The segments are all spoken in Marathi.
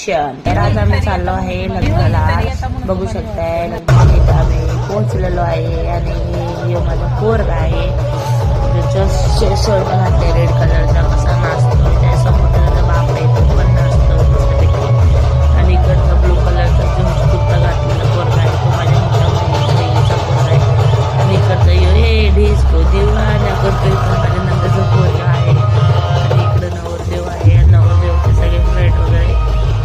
रिसेप्शन. तर आज आम्ही चाललो आहे लग्नाला. बघू शकताय लग्नाला आम्ही पोहोचलेलो आहे आणि माझा पोरगा आहे शर्ट घातले रेड कलरचा, कसा नाचतो. त्यासमोर त्याचा बाप आहे तो पण नाचतो मस्तपैकी. आणि इकडचा ब्लू कलरचा जीन्स कुर्ता घातलेला पोरगा आहे तो माझ्या मोठ्या बहिणीचा पोरगा आहे. आणि इकडचा हे डिस्को दिवाना करतोय तो माझ्या नंदरचा पोरगा आहे. आणि इकडं नवरदेव आहे. नवरदेवचे सगळे फ्रेंड वगैरे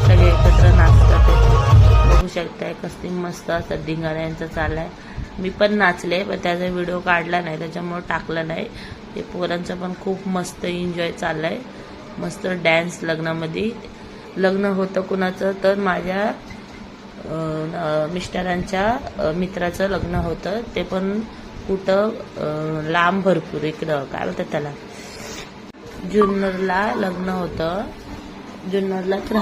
सगळे एकत्र नाचतात. बघू शकताय कसली मस्त असं धिंगाण्यांचं चाललाय. मी पण नाचले पण त्याचा व्हिडिओ काढला नाही त्याच्यामुळे टाकला नाही. ते पोरांचं पण खूप मस्त एन्जॉय चाललाय. मस्त डॅन्स. लग्नामध्ये लग्न होतं कुणाचं तर माझ्या मिस्टरांच्या मित्राचं लग्न होतं. ते पण कुठं लांब भरपूर इकडं काय बोलतात त्याला जुन्नरला लग्न होतं. जुन्नरलाच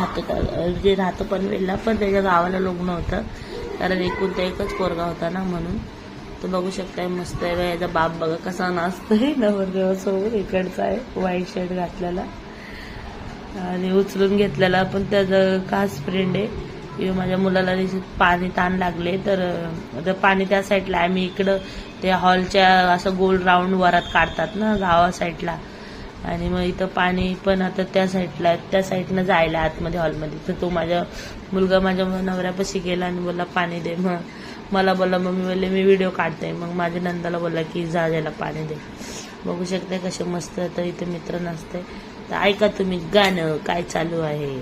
जे राहतं पनवेलला पण त्याच्या गावाला लग्न होतं कारण एकूण एकच पोरगा होता ना म्हणून. तर बघू शकताय मस्त आहे. याचा बाप बघा कसा नाचतोय नवरदेवासोबत. इकडचा आहे व्हाईट शर्ट घातलेला आणि उचलून घेतलेला पण त्याचं खास फ्रेंड आहे. माझ्या मुलाला पाणी ताण लागले तर पाणी त्या साईडला आहे. मी इकडं ते हॉलच्या असं गोल राऊंड वरात काढतात ना गावा साईडला आणि मग इथं पाणी पण आता त्या साईडनं जायला आतमध्ये हॉलमध्ये. तर तो माझा मुलगा माझ्या नवऱ्यापाशी गेला आणि बोलला पाणी दे. मग मला बोलला मम्मी बोलले मी व्हिडिओ काढते. मग माझ्या नंदाला बोलला की जा जायला पाणी दे. बघू शकते कसे मस्त तर इथे मित्र नसते. तर ऐका तुम्ही गाणं काय चालू आहे.